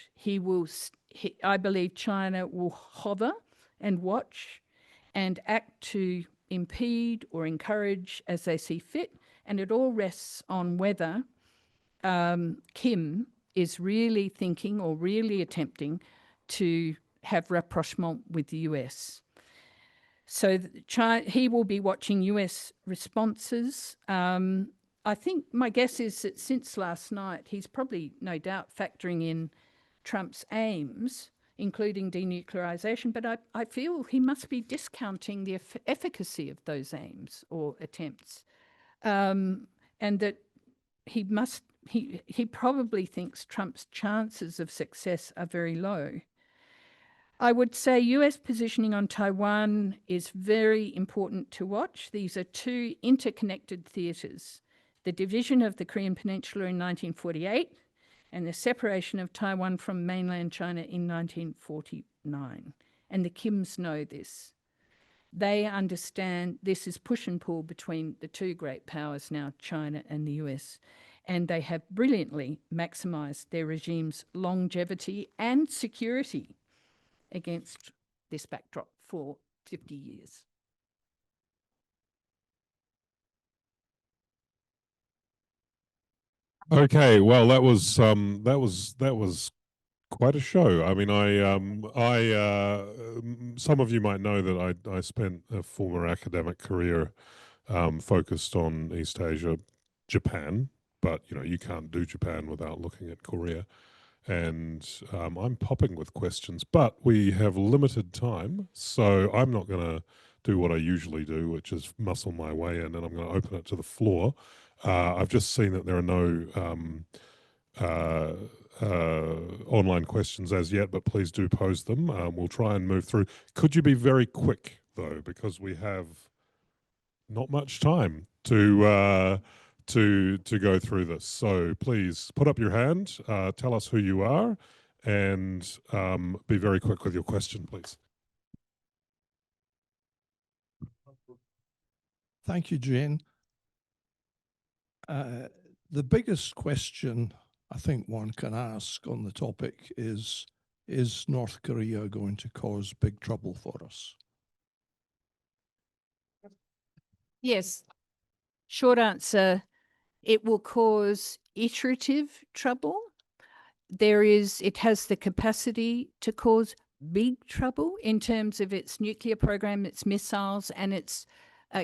I believe China will hover and watch and act to impede or encourage as they see fit. And it all rests on whether Kim is really thinking or really attempting to have rapprochement with the US. So he will be watching US responses. I think my guess is that since last night, he's probably no doubt factoring in Trump's aims, including denuclearisation, but I feel he must be discounting the efficacy of those aims or attempts, and that he probably thinks Trump's chances of success are very low. I would say US positioning on Taiwan is very important to watch. These are 2 interconnected theatres. The division of the Korean Peninsula in 1948 and the separation of Taiwan from mainland China in 1949. And the Kims know this. They understand this is push and pull between the 2 great powers now, China and the US. And they have brilliantly maximised their regime's longevity and security against this backdrop for 50 years. Okay, well, that was quite a show. I mean, some of you might know that I spent a former academic career focused on East Asia, Japan, but you can't do Japan without looking at Korea. And I'm popping with questions, but we have limited time, so I'm not going to do what I usually do, which is muscle my way in, and I'm going to open it to the floor. I've just seen that there are no online questions as yet, but please do pose them. We'll try and move through. Could you be very quick, though, because we have not much time to go through this. So please put up your hand, tell us who you are, and be very quick with your question, please. Thank you, Jane. The biggest question I think one can ask on the topic is North Korea going to cause big trouble for us? Yes. Short answer, it will cause iterative trouble. It has the capacity to cause big trouble in terms of its nuclear program, its missiles, and its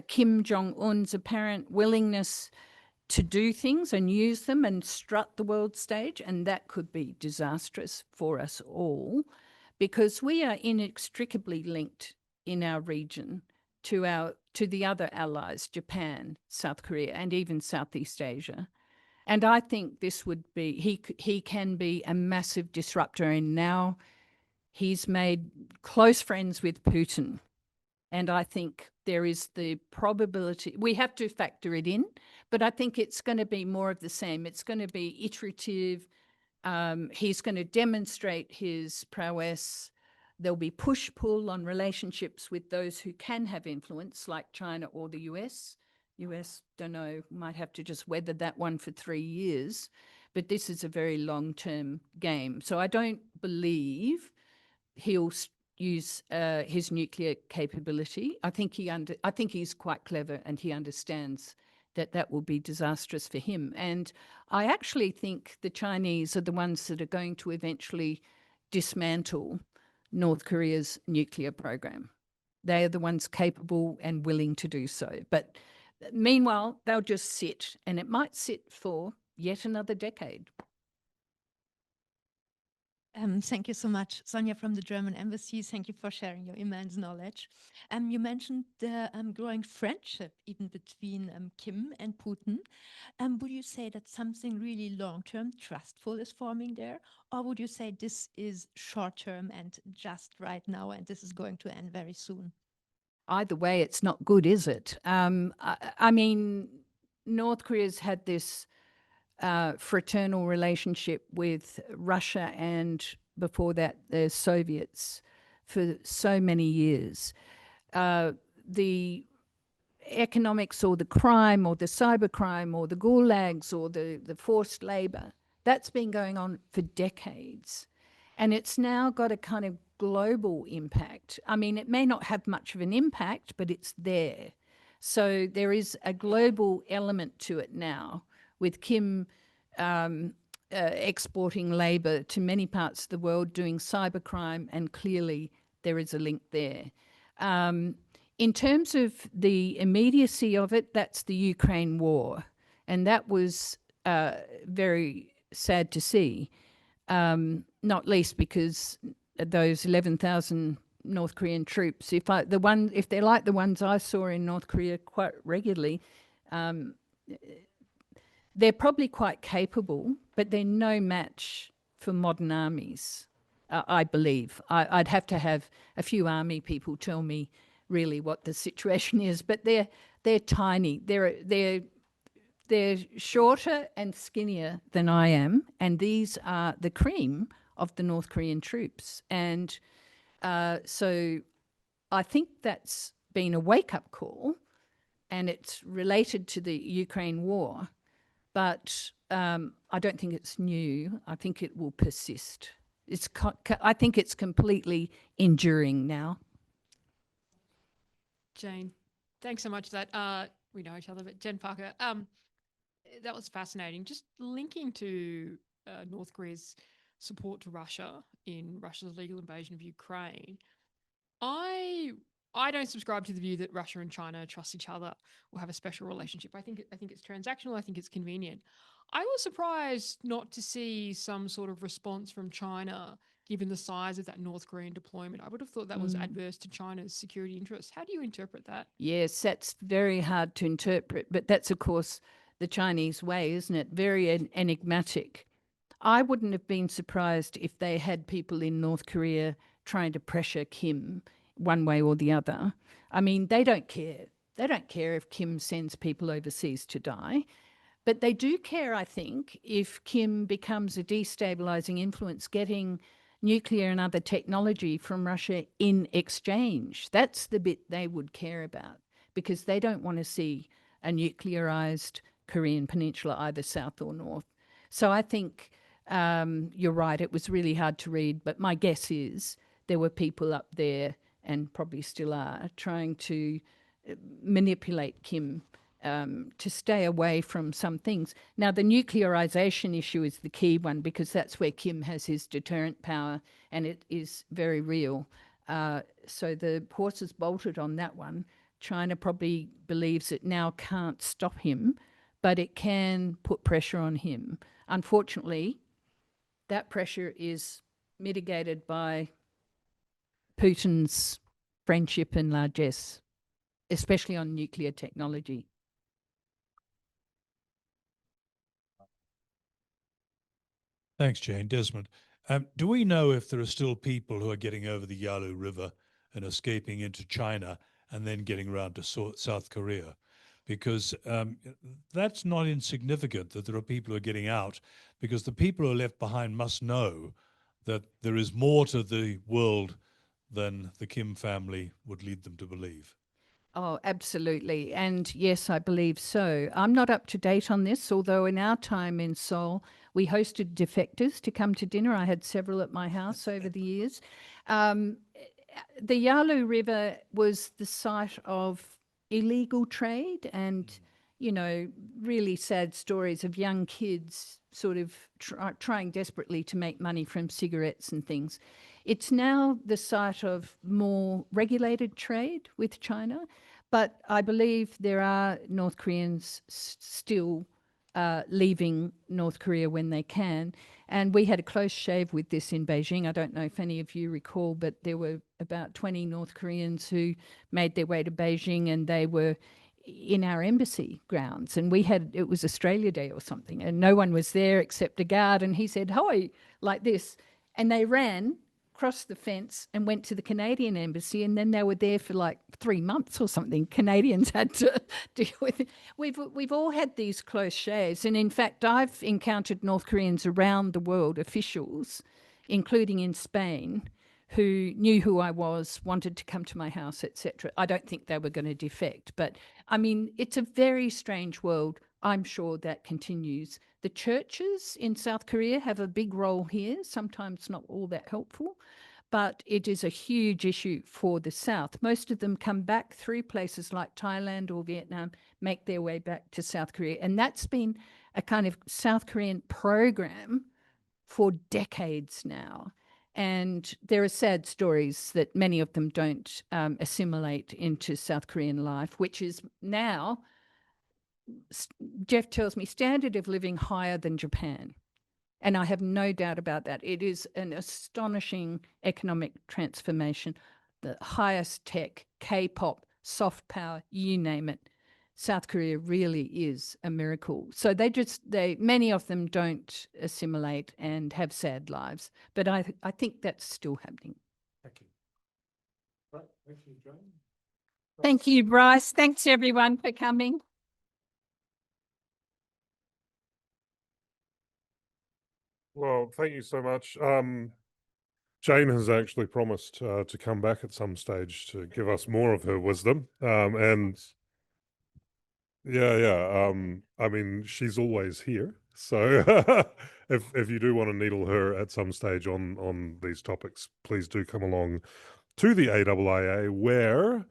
Kim Jong-un's apparent willingness to do things and use them and strut the world stage. And that could be disastrous for us all, because we are inextricably linked in our region to the other allies, Japan, South Korea, and even Southeast Asia. And I think this would be, he can be a massive disruptor. And now he's made close friends with Putin. And I think there is the probability, we have to factor it in, but I think it's going to be more of the same. It's going to be iterative. He's going to demonstrate his prowess. There'll be push-pull on relationships with those who can have influence, like China or the US. US, don't know, might have to just weather that one for 3 years. But this is a very long-term game. So I don't believe he'll use his nuclear capability. I think he's quite clever, and he understands that will be disastrous for him. And I actually think the Chinese are the ones that are going to eventually dismantle North Korea's nuclear program. They are the ones capable and willing to do so. But meanwhile, they'll just sit, and it might sit for yet another decade. Thank you so much, Sonja from the German Embassy. Thank you for sharing your immense knowledge. You mentioned the growing friendship even between Kim and Putin. Would you say that something really long-term, trustful is forming there? Or would you say this is short-term and just right now, and this is going to end very soon? Either way, it's not good, is it? I mean, North Korea's had this fraternal relationship with Russia and before that the Soviets for so many years. The economics or the crime or the cybercrime or the gulags or the forced labor, that's been going on for decades. And it's now got a kind of global impact. I mean, it may not have much of an impact, but it's there. So there is a global element to it now, with Kim exporting labor to many parts of the world, doing cybercrime, and clearly there is a link there. In terms of the immediacy of it, that's the Ukraine war. And that was very sad to see, not least because those 11,000 North Korean troops, if they're like the ones I saw in North Korea quite regularly, they're probably quite capable, but they're no match for modern armies, I believe. I'd have to have a few army people tell me really what the situation is, but they're tiny. They're shorter and skinnier than I am, and these are the cream of the North Korean troops. And so I think that's been a wake-up call, and it's related to the Ukraine war. But I don't think it's new. I think it will persist. I think it's completely enduring now. Jane, thanks so much for that. We know each other, but Jen Parker, that was fascinating. Just linking to North Korea's support to Russia in Russia's illegal invasion of Ukraine. I don't subscribe to the view that Russia and China trust each other or have a special relationship. I think it's transactional. I think it's convenient. I was surprised not to see some sort of response from China, given the size of that North Korean deployment. I would have thought that was adverse to China's security interests. How do you interpret that? Yes, that's very hard to interpret, but that's, of course, the Chinese way, isn't it? Very enigmatic. I wouldn't have been surprised if they had people in North Korea trying to pressure Kim one way or the other. I mean, they don't care. They don't care if Kim sends people overseas to die. But they do care, I think, if Kim becomes a destabilizing influence, getting nuclear and other technology from Russia in exchange. That's the bit they would care about. because they don't want to see a nuclearized Korean Peninsula, either south or north. So I think you're right, it was really hard to read, but my guess is there were people up there, and probably still are, trying to manipulate Kim to stay away from some things. Now, the nuclearization issue is the key one, because that's where Kim has his deterrent power, and it is very real. So the horses bolted on that one. China probably believes it now can't stop him, but it can put pressure on him. Unfortunately, that pressure is mitigated by Putin's friendship and largesse, especially on nuclear technology. Thanks, Jane. Desmond, do we know if there are still people who are getting over the Yalu River and escaping into China and then getting around to South Korea? Because that's not insignificant that there are people who are getting out, because the people who are left behind must know that there is more to the world than the Kim family would lead them to believe. Oh, absolutely. And yes, I believe so. I'm not up to date on this, although in our time in Seoul, we hosted defectors to come to dinner. I had several at my house over the years. The Yalu River was the site of illegal trade and, you know, really sad stories of young kids sort of trying desperately to make money from cigarettes and things. It's now the site of more regulated trade with China, but I believe there are North Koreans still leaving North Korea when they can. And we had a close shave with this in Beijing. I don't know if any of you recall, but there were about 20 North Koreans who made their way to Beijing, and they were in our embassy grounds. And it was Australia Day or something, and no one was there except a guard. And he said, "Hoi," like this. And they ran, crossed the fence, and went to the Canadian embassy, and then they were there for like 3 months or something. Canadians had to deal with it. We've all had these close shaves, and in fact, I've encountered North Koreans around the world, officials, including in Spain, who knew who I was, wanted to come to my house, etc. I don't think they were going to defect, but I mean, it's a very strange world. I'm sure that continues. The churches in South Korea have a big role here, sometimes not all that helpful, but it is a huge issue for the South. Most of them come back through places like Thailand or Vietnam, make their way back to South Korea. And that's been a kind of South Korean program for decades now. And there are sad stories that many of them don't assimilate into South Korean life, which is now, Jeff tells me, standard of living higher than Japan. And I have no doubt about that. It is an astonishing economic transformation, the highest tech, K-pop, soft power, you name it. South Korea really is a miracle. So many of them don't assimilate and have sad lives. But I think that's still happening. Thank you. Right, thank you, Jane. Thank you, Bryce. Thanks, everyone, for coming. Well, thank you so much. Jane has actually promised to come back at some stage to give us more of her wisdom. And yeah. I mean, she's always here. So if you do want to needle her at some stage on these topics, please do come along to the AIIA, where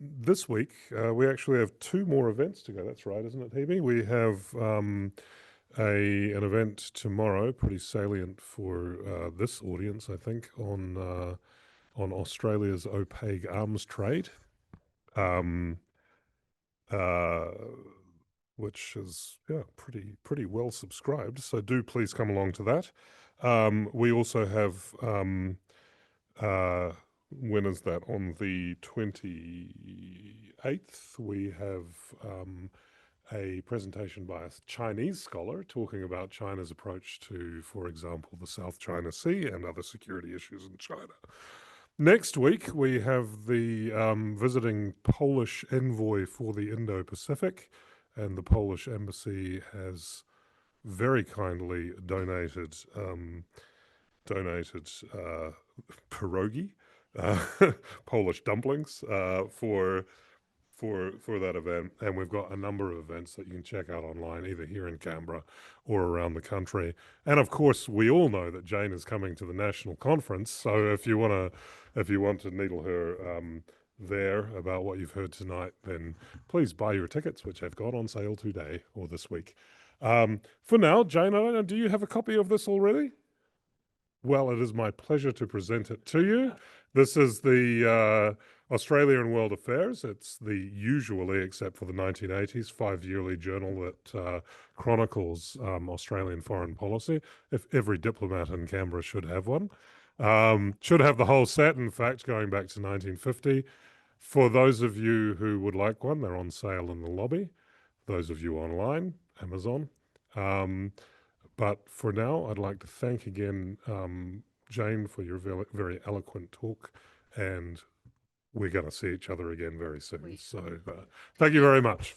this week we actually have 2 more events to go. That's right, isn't it, Hebe? We have an event tomorrow, pretty salient for this audience, I think, on Australia's opaque arms trade, which is pretty well subscribed. So do please come along to that. We also have when is that? On the 28th, we have a presentation by a Chinese scholar talking about China's approach to, for example, the South China Sea and other security issues in China. Next week, we have the visiting Polish envoy for the Indo-Pacific, and the Polish embassy has very kindly donated pierogi, Polish dumplings, for for that event, and we've got a number of events that you can check out online, either here in Canberra or around the country. And of course, we all know that Jane is coming to the national conference. So if you want to needle her there about what you've heard tonight, then please buy your tickets, which have got on sale today or this week. For now, Jane, I don't know, do you have a copy of this already? Well, it is my pleasure to present it to you. This is the Australia and World Affairs. It's the usually, except for the 1980s, 5-yearly journal that chronicles Australian foreign policy. If every diplomat in Canberra should have one. Should have the whole set, in fact, going back to 1950. For those of you who would like one, they're on sale in the lobby. Those of you online, Amazon. But for now, I'd like to thank again Jane for your very, very eloquent talk, and we're going to see each other again very soon. So thank you very much.